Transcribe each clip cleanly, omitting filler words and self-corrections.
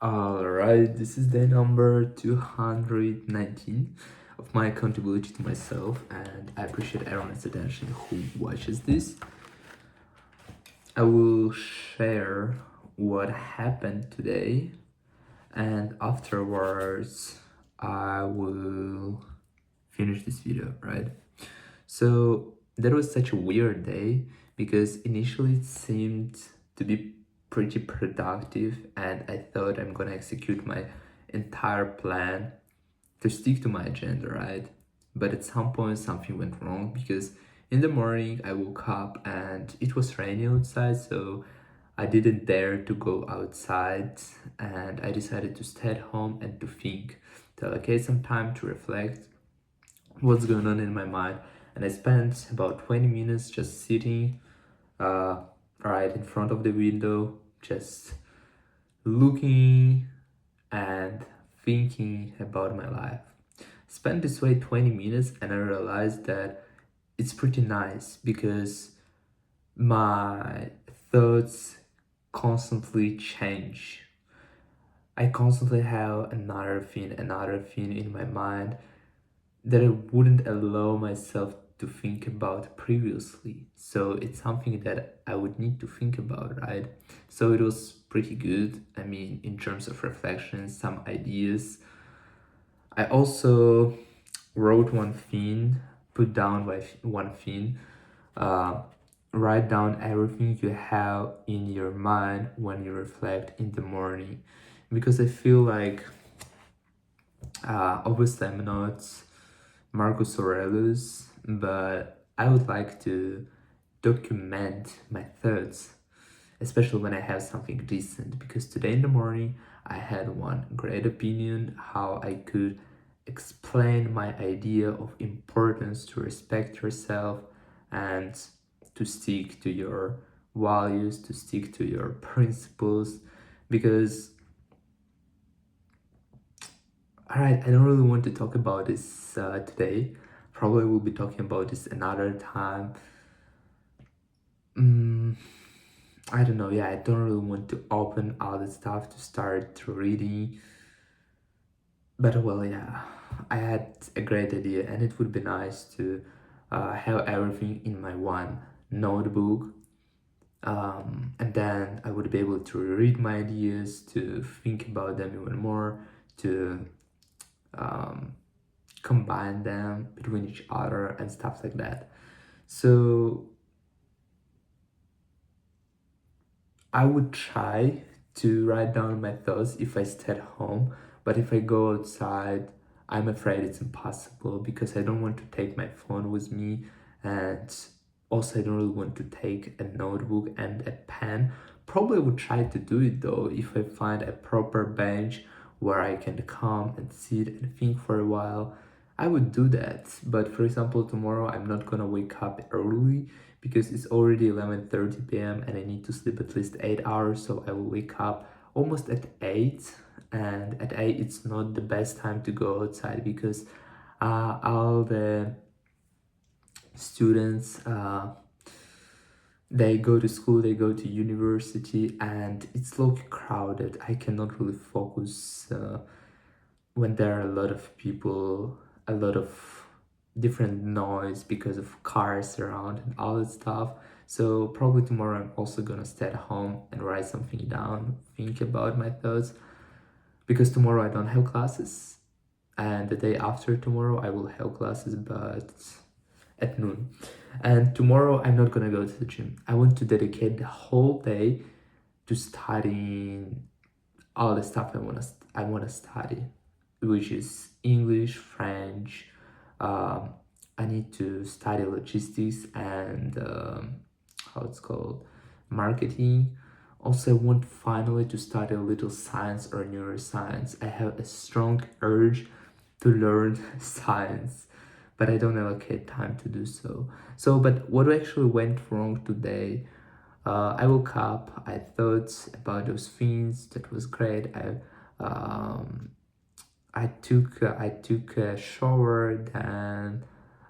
Alright, this is the number 219 of my accountability to myself, and I appreciate everyone's attention who watches this. I will share what happened today, and afterwards, I will finish this video, right? So, that was such a weird day because initially it seemed to be pretty productive, and I thought I'm gonna execute my entire plan to stick to my agenda, right? But at some point, something went wrong because in the morning I woke up and it was raining outside, so I didn't dare to go outside, and I decided to stay at home and to think, to allocate some time to reflect what's going on in my mind. And I spent about 20 minutes just sitting uh, right in front of the window, just looking and thinking about my life. Spent this way 20 minutes and I realized that it's pretty nice because my thoughts constantly change. I constantly have another thing in my mind that I wouldn't allow myself to think about previously. So it's something that I would need to think about, right? So it was pretty good. I mean, in terms of reflection, some ideas. I also wrote one thing, put down one thing, uh, write down everything you have in your mind when you reflect in the morning. Because I feel like, obviously, I'm not Marcus Aurelius, but I would like to document my thoughts, especially when I have something decent. Because today in the morning, I had one great opinion how I could explain my idea of importance to respect yourself and to stick to your values, to stick to your principles. Because all right, I don't really want to talk about this today. Probably we'll be talking about this another time. Mm, I don't know. Yeah, I don't really want to open all the stuff to start reading. But well, yeah, I had a great idea, and it would be nice to have everything in my one notebook. And then I would be able to read my ideas, to think about them even more, to um, combine them between each other and stuff like that. So I would try to write down my thoughts if I stay at home, but if I go outside, I'm afraid it's impossible because I don't want to take my phone with me, and also I don't really want to take a notebook and a pen. Probably would try to do it though if I find a proper bench where I can come and sit and think for a while. I would do that, but for example, tomorrow I'm not gonna wake up early because it's already 11:30 p.m. and I need to sleep at least 8 hours, so I will wake up almost at 8, and at 8 it's not the best time to go outside because all the students they go to school, they go to university, and it's low crowded. I cannot really focus when there are a lot of people, a lot of different noise because of cars around and all that stuff. So probably tomorrow I'm also gonna stay at home and write something down, think about my thoughts, because tomorrow I don't have classes, and the day after tomorrow I will have classes, but at noon. And tomorrow I'm not gonna go to the gym. I want to dedicate the whole day to studying all the stuff I wanna study, which is English, French. Um, I need to study logistics and how it's called, marketing. Also, I want finally to study a little science or neuroscience. I have a strong urge to learn science, but I don't allocate time to do so. So, but what actually went wrong today? I woke up, I thought about those things, that was great. Um, I took a shower, then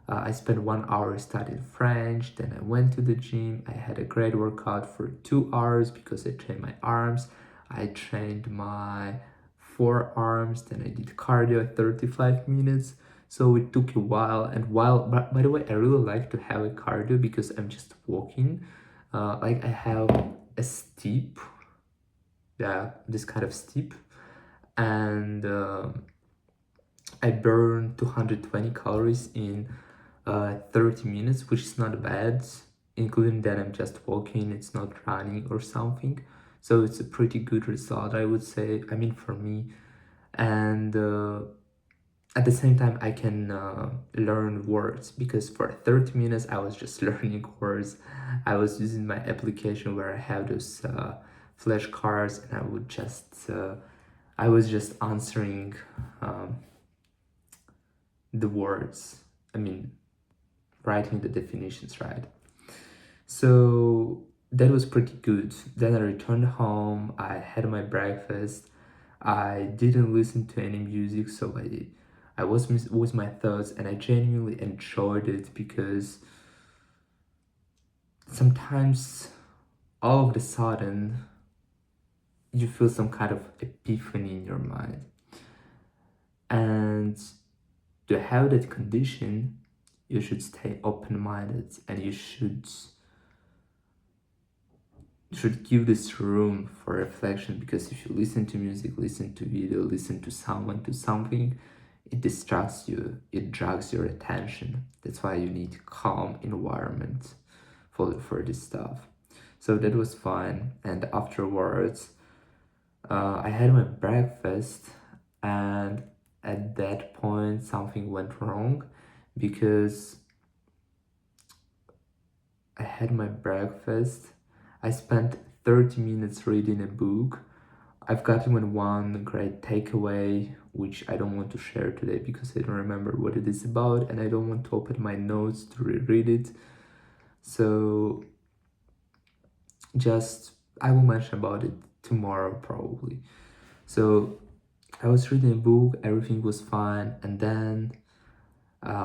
I spent 1 hour studying French, then I went to the gym. I had a great workout for 2 hours because I trained my arms. I trained my forearms, then I did cardio at 35 minutes. So it took a while, and by the way, I really like to have a cardio because I'm just walking. Like I have a steep, yeah, this kind of steep, and I burn 220 calories in 30 minutes, which is not bad, including that I'm just walking, it's not running or something. So it's a pretty good result, I would say. I mean, for me. And at the same time, I can learn words because for 30 minutes, I was just learning words. I was using my application where I have those flashcards, and I was just answering the words. I mean, writing the definitions, right? So that was pretty good. Then I returned home, I had my breakfast. I didn't listen to any music, so I was with my thoughts, and I genuinely enjoyed it because sometimes all of a sudden you feel some kind of epiphany in your mind. And to have that condition, you should stay open-minded, and you should give this room for reflection, because if you listen to music, listen to video, listen to someone, to something, it distracts you, it drags your attention. That's why you need calm environment for this stuff. So that was fine. And afterwards, I had my breakfast, and at that point something went wrong, because I had my breakfast, I spent 30 minutes reading a book. I've gotten one great takeaway, which I don't want to share today because I don't remember what it is about, and I don't want to open my notes to reread it. So just, I will mention about it tomorrow probably. So I was reading a book, everything was fine, and then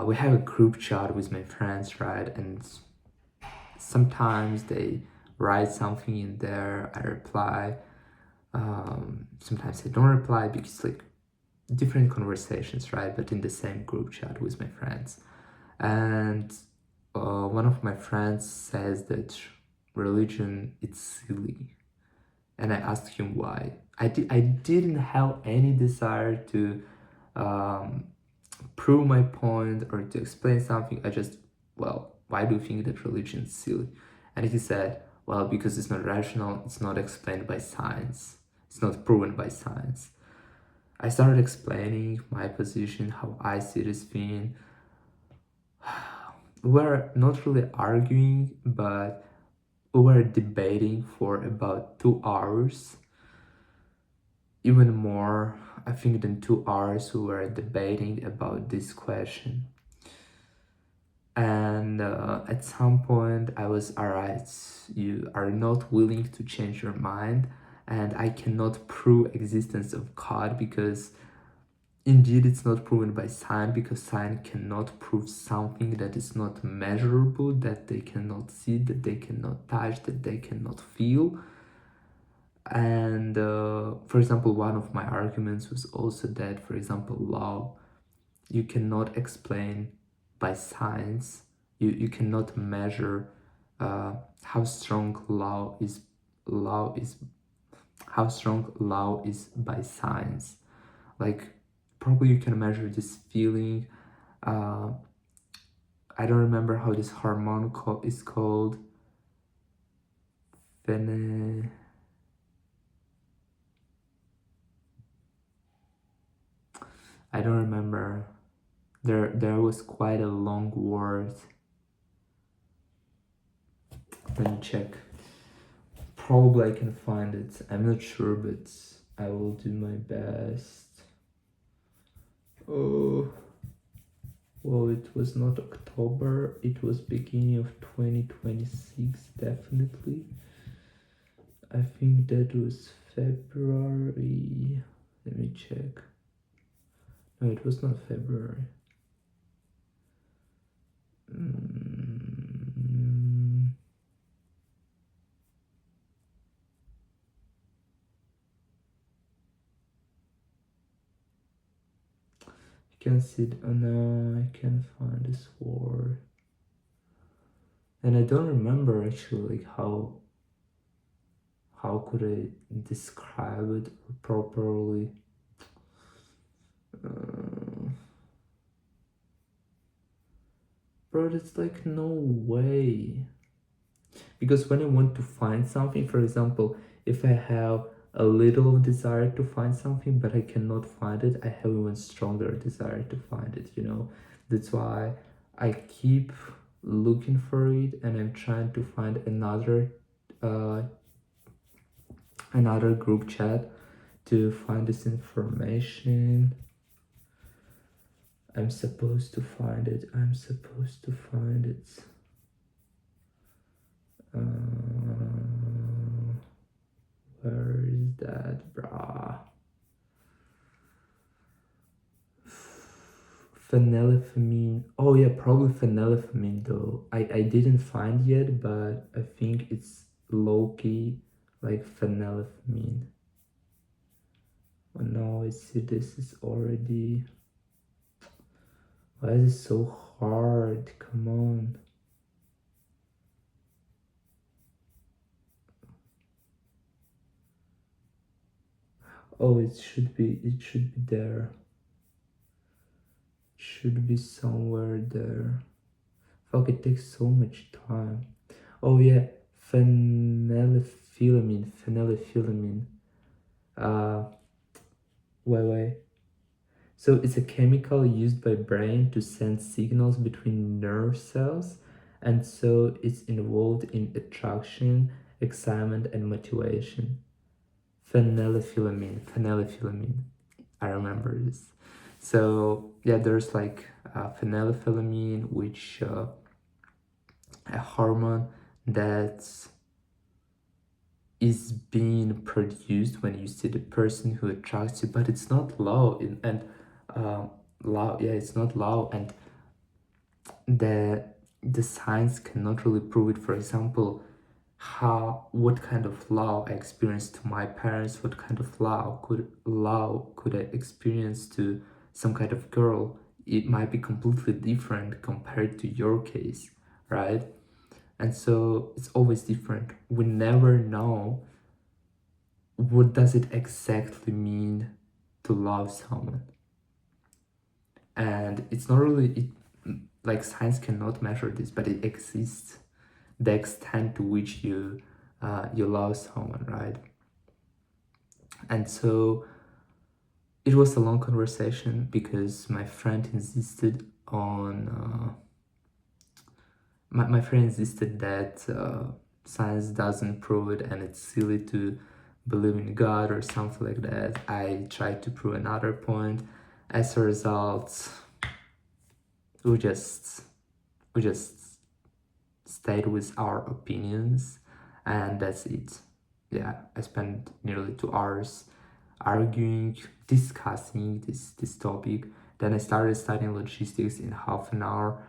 we have a group chat with my friends, right? And sometimes they write something in there, I reply. Sometimes I don't reply because like different conversations, right? But in the same group chat with my friends. And one of my friends says that religion is silly, and I asked him why. I didn't have any desire to um, prove my point or to explain something. I just, well, why do you think that religion is silly? And he said, well, because it's not rational, it's not explained by science, it's not proven by science. I started explaining my position, how I see this thing. We were not really arguing, but we were debating for about 2 hours. Even more, I think, than 2 hours, we were debating about this question. And at some point, I was, alright, you are not willing to change your mind, and I cannot prove existence of God because indeed it's not proven by science, because science cannot prove something that is not measurable, that they cannot see, that they cannot touch, that they cannot feel. And for example, one of my arguments was also that, for example, love, you cannot explain by science, you cannot measure how strong love is how strong love is by science. Like, probably you can measure this feeling. I don't remember how this hormone is called. I don't remember. There was quite a long word. Let me check. Probably I can find it. I'm not sure, but I will do my best. Oh, well, it was not October. It was beginning of 2026, definitely. I think that was February. Let me check. No, it was not February. Can see it. Oh no, I can't find this word. And I don't remember actually like how could I describe it properly. Bro, it's like no way. Because when I want to find something, for example, if I have a little desire to find something but I cannot find it, I have even stronger desire to find it, you know. That's why I keep looking for it, and I'm trying to find uh another group chat to find this information. I'm supposed to find it. Uh, where is that, brah? Phenylephrine. Oh yeah, probably phenylephrine though. I didn't find yet, but I think it's low-key like phenylephrine. Oh no, I see this is already... Why is it so hard? Come on. Oh, it should be there. It should be somewhere there. Fuck, it takes so much time. Oh yeah, phenylethylamine. Uh, wait. So it's a chemical used by brain to send signals between nerve cells, and so it's involved in attraction, excitement, and motivation. Phenylethylamine. I remember this. So yeah, there's like phenylethylamine, which a hormone that is being produced when you see the person who attracts you, but it's not low loud. Yeah, it's not loud, and the science cannot really prove it. For example, what kind of love I experienced to my parents, what kind of love could I experience to some kind of girl, it might be completely different compared to your case, right? And so it's always different. We never know what does it exactly mean to love someone. And it's not really like science cannot measure this, but it exists, the extent to which you love someone, right? And so it was a long conversation because my friend insisted on my friend insisted that science doesn't prove it and it's silly to believe in God or something like that. I tried to prove another point. As a result, we just stayed with our opinions, and that's it. Yeah, I spent nearly 2 hours arguing, discussing this topic. Then I started studying logistics in half an hour.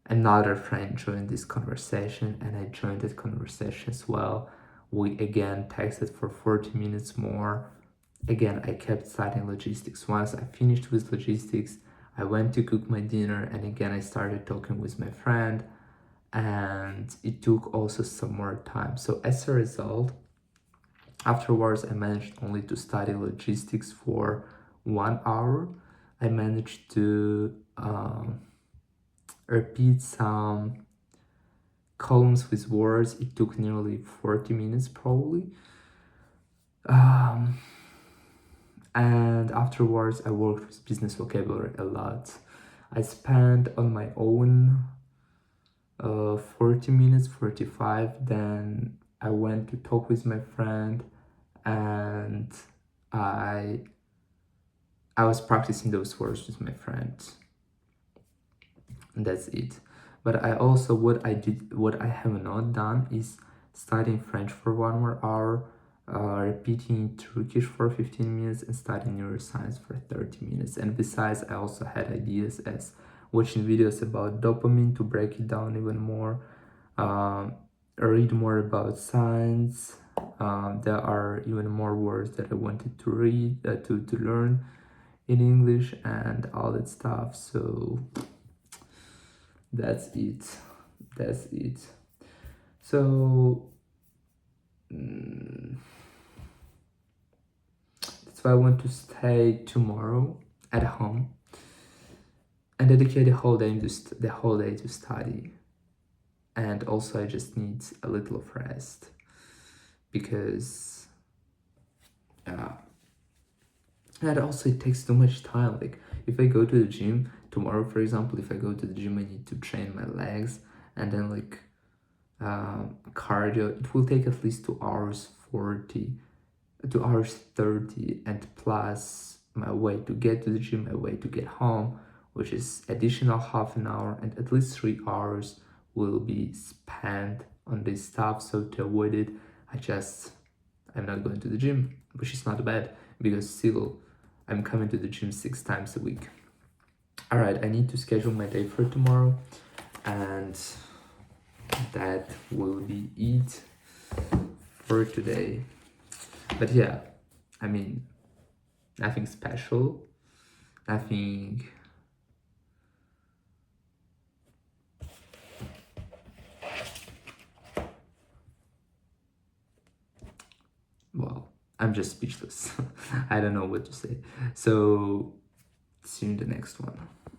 Another friend joined this conversation, and I joined that conversation as well. We again texted for 40 minutes more. Again, I kept studying logistics. Once I finished with logistics, I went to cook my dinner, and again I started talking with my friend, and it took also some more time. So as a result, afterwards I managed only to study logistics for 1 hour. I managed to repeat some columns with words. It took nearly 40 minutes probably. And afterwards I worked with business vocabulary a lot. I spent on my own 40 minutes, 45. Then I went to talk with my friend, and I was practicing those words with my friend. And that's it. But I also, what I have not done is studying French for 1 more hour, repeating Turkish for 15 minutes, and studying neuroscience for 30 minutes. And besides, I also had ideas as watching videos about dopamine to break it down even more, read more about science. There are even more words that I wanted to read, to learn. in English and all that stuff. So that's it. That's it. So that's why I want to stay tomorrow at home and dedicate the whole day to study. And also I just need a little of rest because and also it takes too much time. Like if I go to the gym tomorrow, for example, if I go to the gym, I need to train my legs and then like cardio. It will take at least 2 hours 40, 2 hours 30, and plus my way to get to the gym, my way to get home, which is additional half an hour, and at least 3 hours will be spent on this stuff. So to avoid it, I'm not going to the gym, which is not bad because still I'm coming to the gym 6 times a week. All right, I need to schedule my day for tomorrow, and that will be it for today. But yeah, I mean, nothing special, nothing. Well, I'm just speechless. I don't know what to say. So, see you in the next one.